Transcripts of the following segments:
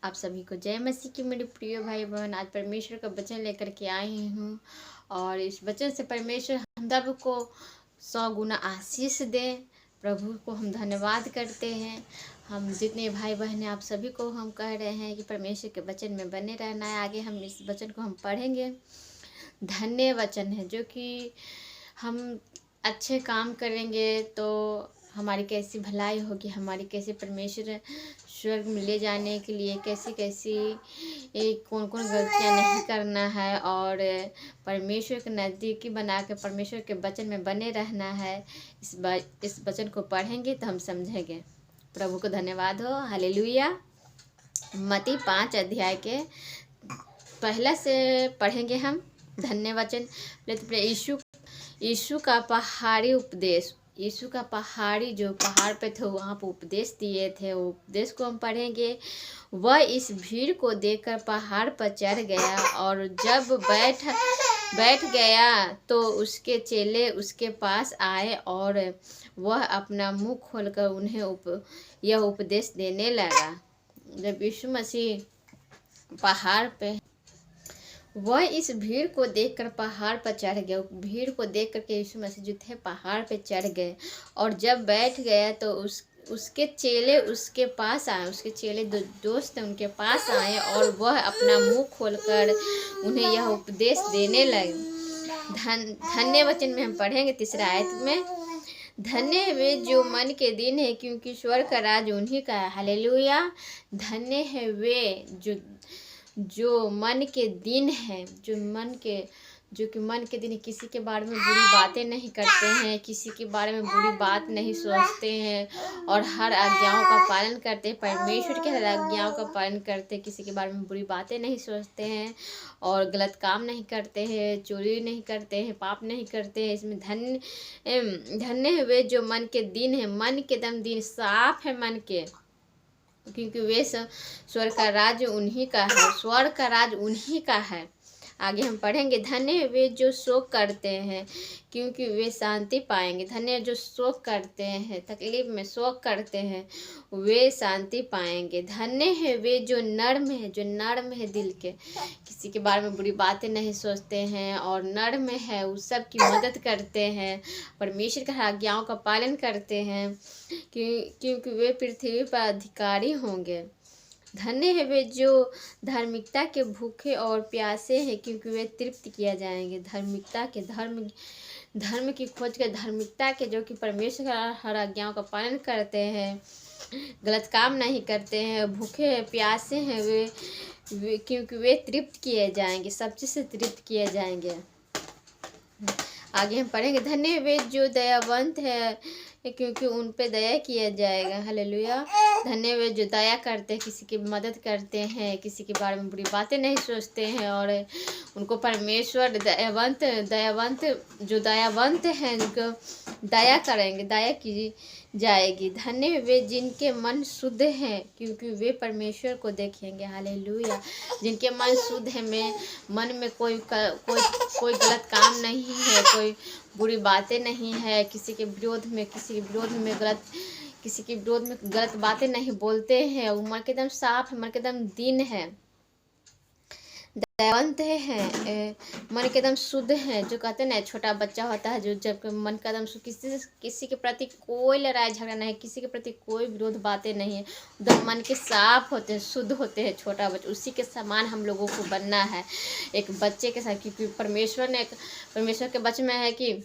आप सभी को जय मसीह की मेरे प्रिय भाई बहन। आज परमेश्वर का वचन लेकर के आई हूँ और इस वचन से परमेश्वर हम सब को 100 गुना आशीष दे। प्रभु को हम धन्यवाद करते हैं। हम जितने भाई बहन हैं आप सभी को हम कह रहे हैं कि परमेश्वर के वचन में बने रहना है। आगे हम इस वचन को हम पढ़ेंगे। धन्य वचन है जो कि हम अच्छे काम करेंगे तो हमारी कैसी भलाई होगी, हमारी कैसे परमेश्वर स्वर्ग में ले जाने के लिए कैसी कैसी कौन कौन गलतियां नहीं करना है और परमेश्वर के नज़दीकी बना के परमेश्वर के वचन में बने रहना है। इस वचन को पढ़ेंगे तो हम समझेंगे। प्रभु को धन्यवाद हो। हालेलुया। मत्ती 5 अध्याय के पहला से पढ़ेंगे हम धन्य वचन। यीशु का पहाड़ी उपदेश। यीशु का पहाड़ी जो पहाड़ पे थे वहाँ पर उपदेश दिए थे, वो उपदेश को हम पढ़ेंगे। वह इस भीड़ को देखकर पहाड़ पर चढ़ गया और जब बैठ गया तो उसके चेले उसके पास आए और वह अपना मुंह खोलकर उन्हें यह उपदेश देने लगा। जब यीशु मसीह पहाड़ पे वह इस भीड़ को देखकर पहाड़ पर चढ़ गया। भीड़ को देख करके यीशु मसीह जो थे पहाड़ पे चढ़ गए और जब बैठ गया तो उसके चेले उसके पास आए। उसके चेले दोस्त उनके पास आए और वह अपना मुंह खोलकर उन्हें यह उपदेश देने लगे। धन्य वचन में हम पढ़ेंगे 3 आयत में। धन्य है वे जो मन के दिन है क्योंकि स्वर्ग का राज उन्हीं का है। हालेलुया। धन्य है वे जो मन के दिन है, जो कि मन के दिन किसी के बारे में बुरी बातें नहीं करते हैं, किसी के बारे में बुरी बात नहीं सोचते हैं और हर आज्ञाओं का पालन करते हैं। परमेश्वर के हर आज्ञाओं का पालन करते हैं, किसी के बारे में बुरी बातें नहीं सोचते हैं और गलत काम नहीं करते हैं, चोरी नहीं करते हैं, पाप नहीं करते हैं। इसमें धन्य है वे जो मन के दिन है। मन के दम दिन साफ है मन के, क्योंकि वे स्वर्ग का राज उन्हीं का है। स्वर्ग का राज उन्हीं का है। आगे हम पढ़ेंगे। धन्य है वे जो शोक करते हैं क्योंकि वे शांति पाएंगे। धन्य है जो शोक करते हैं, तकलीफ में शोक करते हैं, वे शांति पाएंगे। धन्य है वे जो नर्म है दिल के, किसी के बारे में बुरी बातें नहीं सोचते हैं और नर्म है, उस सब की मदद करते हैं, परमेश्वर की आज्ञाओं का पालन करते हैं क्योंकि वे पृथ्वी पर अधिकारी होंगे। धन्य है वे जो धार्मिकता के भूखे और प्यासे हैं क्योंकि वे तृप्त किया जाएंगे। धार्मिकता के धर्म की खोज कर धार्मिकता के जो कि परमेश्वर का हर आज्ञाओं का पालन करते हैं, गलत काम नहीं करते हैं, भूखे प्यासे हैं वे क्योंकि वे तृप्त किए जाएंगे, सब चीज़ से तृप्त किए जाएंगे। आगे हम पढ़ेंगे। धन्य है वे जो दयावंत है क्योंकि उन पे दया किया जाएगा। हालेलुया। धन्य वे जो दया करते हैं, किसी की मदद करते हैं, किसी के बारे में बुरी बातें नहीं सोचते हैं और उनको परमेश्वर दयावंत जो दयावंत हैं उनको दया करेंगे, दया की जाएगी। धन्य वे जिनके मन शुद्ध हैं क्योंकि वे परमेश्वर को देखेंगे। हालेलुया। जिनके मन शुद्ध है, मन में कोई गलत काम नहीं है, कोई बुरी बातें नहीं है, किसी के विरोध में गलत बातें नहीं बोलते हैं, वो मन के एकदम साफ है, मन के एकदम दीन है, दयावंत है, मन के एकदम शुद्ध है। जो कहते हैं ना, छोटा बच्चा होता है जो जब मन का एकदम किसी के प्रति कोई लड़ाई झगड़ा नहीं, किसी के प्रति कोई विरोध बातें नहीं है, एकदम मन के साफ होते हैं, शुद्ध होते हैं छोटा बच्चा। उसी के समान हम लोगों को बनना है एक बच्चे के साथ, क्योंकि परमेश्वर के वचन में है कि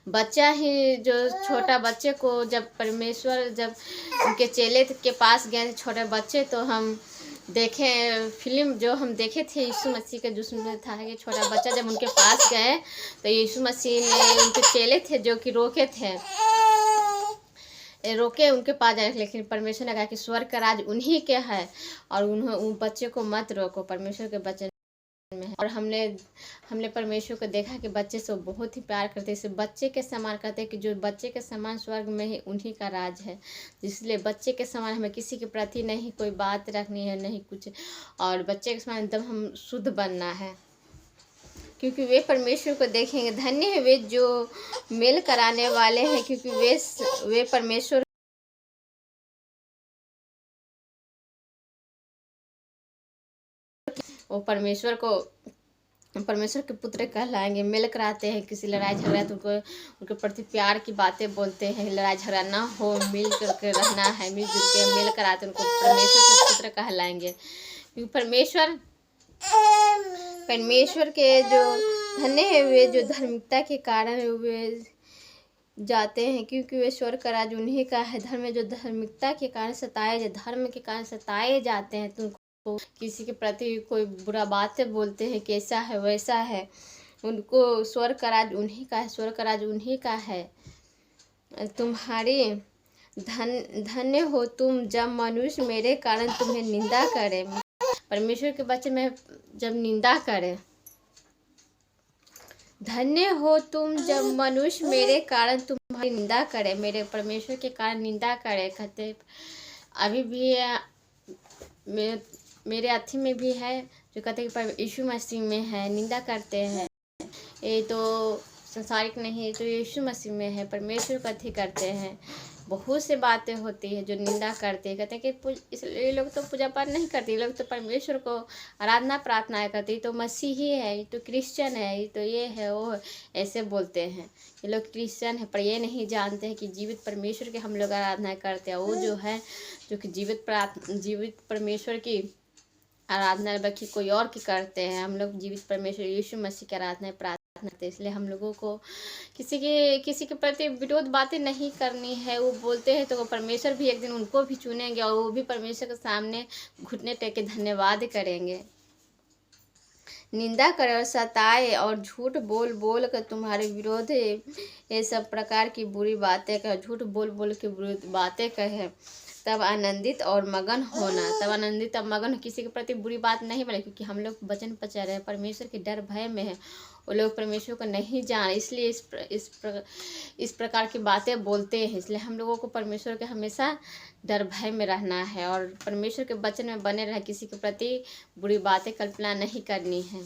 बच्चा ही जो छोटा बच्चे को जब उनके चेले के पास गए थे छोटे बच्चे, तो हम देखे फिल्म जो हम देखे थे यीशु मसीह का जिसमें था कि छोटा बच्चा जब उनके पास गए तो यीशु मसीह ने उनके चेले थे जो कि रोके उनके पास जाए, लेकिन परमेश्वर ने कहा कि स्वर्ग का राज उन्हीं के है और उन बच्चे को मत रोको, परमेश्वर के बच्चे में है। और हमने परमेश्वर को देखा कि बच्चे से बहुत ही प्यार करते हैं, इसे बच्चे के समान करते हैं कि जो बच्चे के समान स्वर्ग में ही उन्हीं का राज है। इसलिए बच्चे के समान हमें किसी के प्रति नहीं कोई बात रखनी है, नहीं कुछ, और बच्चे के समान एकदम हम शुद्ध बनना है क्योंकि वे परमेश्वर को देखेंगे। धन्य है वे जो मेल कराने वाले हैं क्योंकि वे परमेश्वर वो परमेश्वर के पुत्र कहलाएंगे। मेल कराते हैं, किसी लड़ाई झगड़ा तो उनको उनके प्रति प्यार की बातें बोलते हैं, लड़ाई झगड़ा ना हो, मिल करके रहना है, मिलजुल के मेल कराते हैं, उनको परमेश्वर के पुत्र कहलाएंगे। क्योंकि परमेश्वर के जो धन्य है वे जो धार्मिकता के कारण वे जाते हैं, क्योंकि वे स्वर्ग का राज उन्हीं का है। धर्म में जो धार्मिकता के कारण धर्म के कारण सताए जाते हैं, तुमको किसी के प्रति कोई बुरा बातें बोलते हैं, कैसा है वैसा है, उनको स्वर्ग का राज उन्हीं का है, स्वर्ग का राज उन्हीं का है। तुम्हारी धन्य हो तुम जब मनुष्य मेरे कारण तुम्हें निंदा करे। परमेश्वर के वचन में जब निंदा करे, धन्य हो तुम जब मनुष्य मेरे कारण तुम्हारी निंदा करे, मेरे परमेश्वर के कारण निंदा करे। कहते अभी भी मेरे अथी में भी है जो कहते हैं कि यीशु मसीह में है, निंदा करते हैं। ये तो संसारिक नहीं, तो यीशु मसीह में है, परमेश्वर का अथी करते हैं। बहुत से बातें होती है जो निंदा करते हैं, कहते हैं कि ये लोग तो पूजा पाठ नहीं करते, ये लोग तो परमेश्वर को आराधना प्रार्थना करते, ये तो मसीही है, ये तो क्रिश्चियन है, ये तो ये है वो है, ऐसे बोलते हैं। ये लोग क्रिश्चियन है, पर ये नहीं जानते हैं कि जीवित परमेश्वर की हम लोग आराधना करते हैं। वो जो है जो कि जीवित परमेश्वर की आराधना बाकी कोई और की करते हैं। हम लोग जीवित परमेश्वर यीशु मसीह की आराधना प्रार्थना करते हैं। इसलिए हम लोगों को किसी के प्रति विरोध बातें नहीं करनी है। वो बोलते हैं तो वो परमेश्वर भी एक दिन उनको भी चुनेंगे और वो भी परमेश्वर के सामने घुटने टेक के धन्यवाद करेंगे। निंदा करे और सताए और झूठ बोल बोल कर तुम्हारे विरोध ये सब प्रकार की बुरी बातें कहे, झूठ बोल बोल के बुरी बातें कहे, तब आनंदित और मगन होना। तब आनंदित और मगन, किसी के प्रति बुरी बात नहीं बोले, क्योंकि हम लोग वचन पर चल रहे हैं, परमेश्वर के डर भय में है। वो लोग परमेश्वर को नहीं जान, इसलिए इस प्रकार की बातें बोलते हैं। इसलिए हम लोगों को परमेश्वर के हमेशा डर भय में रहना है और परमेश्वर के वचन में बने रहे, किसी के प्रति बुरी बातें कल्पना नहीं करनी है।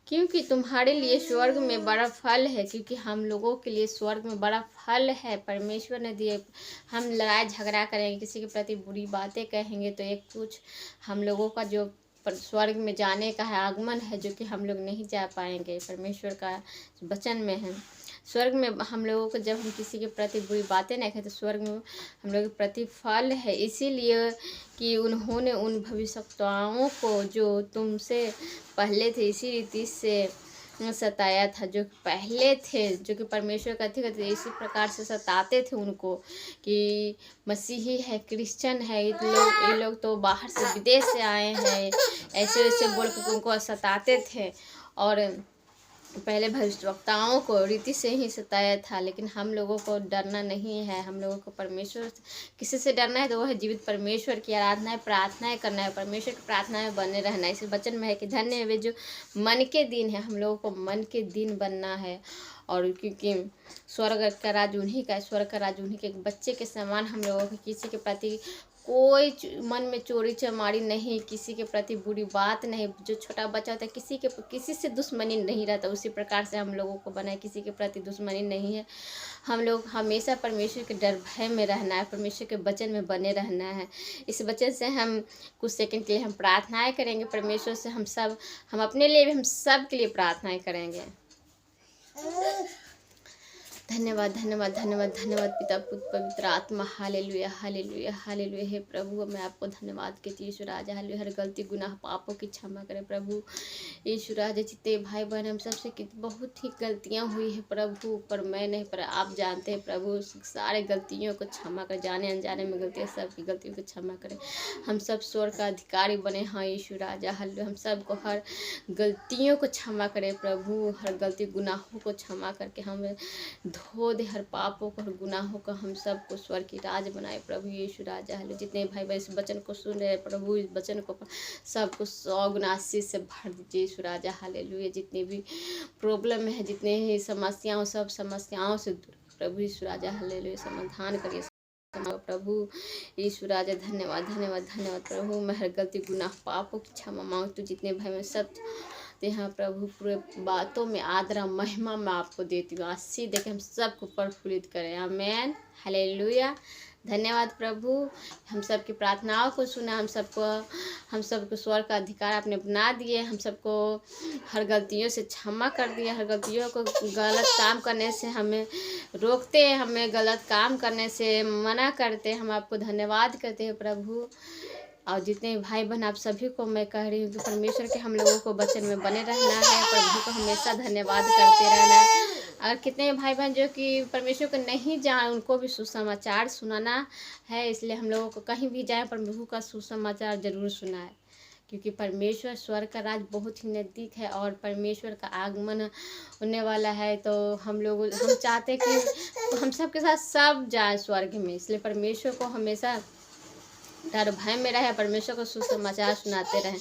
क्योंकि तुम्हारे लिए स्वर्ग में बड़ा फल है, क्योंकि हम लोगों के लिए स्वर्ग में बड़ा फल है, परमेश्वर ने दिए। हम लड़ाई झगड़ा करेंगे, किसी के प्रति बुरी बातें कहेंगे तो एक कुछ हम लोगों का जो स्वर्ग में जाने का है, आगमन है, जो कि हम लोग नहीं जा पाएंगे। परमेश्वर का वचन में है स्वर्ग में हम लोगों को जब हम किसी के प्रति बुरी बातें नहीं कहें तो स्वर्ग में हम लोग के प्रति फल है। इसीलिए कि उन्होंने उन भविष्यवक्ताओं को जो तुमसे पहले थे इसी रीति से सताया था, जो पहले थे, जो कि परमेश्वर का अथी करते थे, इसी प्रकार से सताते थे उनको कि मसीही है, क्रिश्चियन है, ये लोग तो बाहर से विदेश से आए हैं, ऐसे वैसे बोल कर उनको सताते थे। और पहले भविष्यवक्ताओं को रीति से ही सताया था। लेकिन हम लोगों को डरना नहीं है, हम लोगों को परमेश्वर किसी से डरना है तो वो है जीवित परमेश्वर की आराधना प्रार्थनाएं करना है, परमेश्वर की प्रार्थना में बने रहना है। इस वचन में है कि धन्य है वे जो मन के दिन है, हम लोगों को मन के दिन बनना है। और क्योंकि स्वर्ग का राज उन्हीं का है, स्वर्ग का राज उन्हीं के बच्चे के समान हम लोगों को किसी के प्रति कोई मन में चोरी चमारी नहीं, किसी के प्रति बुरी बात नहीं। जो छोटा बच्चा होता है किसी से दुश्मनी नहीं रहता, उसी प्रकार से हम लोगों को बनाए, किसी के प्रति दुश्मनी नहीं है। हम लोग हमेशा परमेश्वर के डर भय में रहना है, परमेश्वर के वचन में बने रहना है। इस वचन से हम कुछ सेकंड के लिए हम प्रार्थनाएं करेंगे परमेश्वर से। हम अपने लिए भी हम सब के लिए प्रार्थनाएं करेंगे। धन्यवाद धन्यवाद धन्यवाद धन्यवाद पिता पुत्र पवित्र आत्मा, हालेलुया हालेलुया हालेलुया। हे प्रभु मैं आपको धन्यवाद कहती हूँ ईश्वर राजा। हालेलुया। हर गलती गुनाह पापों की क्षमा करें प्रभु ईश्वर राजा। जितने भाई बहन हम सबसे बहुत ही गलतियाँ हुई है प्रभु, पर मैं नहीं, पर आप जानते हैं प्रभु। सारे गलतियों को क्षमा कर, जाने अनजाने में गलतियाँ, सबकी गलतियों को क्षमा करें। हम सब स्वर्ग का अधिकारी बने हाँ ईश्वर राजा। हालेलुया। हम सबको हर गलतियों को क्षमा करें प्रभु, हर गलती गुनाहों को क्षमा करके हम धो दे हर पापों को, हर गुनाहों को। हम सबको स्वर्ग की राज बनाए प्रभु यीशु राजा। हालेलुया। जितने भाई बहन इस वचन को सुन रहे हैं प्रभु, इस वचन को सबको 100 गुना आशीष से भर दीजिए यीशु राजा। हालेलुया। जितने भी प्रॉब्लम है, जितने ही समस्याओं, सब समस्याओं से दूर प्रभु यीशु राजा। हालेलुया। समाधान करिए प्रभु यीशु राजा। धन्यवाद धन्यवाद धन्यवाद प्रभु। मैं हर गलती गुनाह पापों की क्षमा मांगती हूँ। जितने भाई में सब हाँ प्रभु, पूरे बातों में आदर महिमा मैं आपको देती हूँ। आशीष देकर हम सबको प्रफुल्लित करें। Amen hallelujah. धन्यवाद प्रभु, हम सबकी प्रार्थनाओं को सुना, हम सबको स्वर का अधिकार आपने बना दिए, हम सबको हर गलतियों से क्षमा कर दिया, हर गलतियों को गलत काम करने से हमें रोकते, हमें गलत काम करने से मना करते। हम आपको धन्यवाद करते हैं प्रभु। और जितने भाई बहन आप सभी को मैं कह रही हूँ कि परमेश्वर के हम लोगों को वचन में बने रहना है, प्रभु को हमेशा धन्यवाद करते रहना है। और कितने भाई बहन जो कि परमेश्वर को नहीं जान, उनको भी सुसमाचार सुनाना है, इसलिए हम लोगों को कहीं भी जाए प्रभु का सुसमाचार जरूर सुनाए, क्योंकि परमेश्वर स्वर्ग का राज बहुत ही नज़दीक है और परमेश्वर का आगमन होने वाला है। तो हम चाहते हैं कि हम सब के साथ सब जाए स्वर्ग में, इसलिए परमेश्वर को हमेशा डर भय में रहे, परमेश्वर को सुसमाचार सुनाते रहें।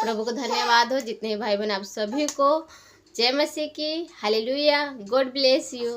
प्रभु को धन्यवाद हो। जितने भाई बहन आप सभी को जय मसीह की, हालेलुया, गॉड ब्लेस यू।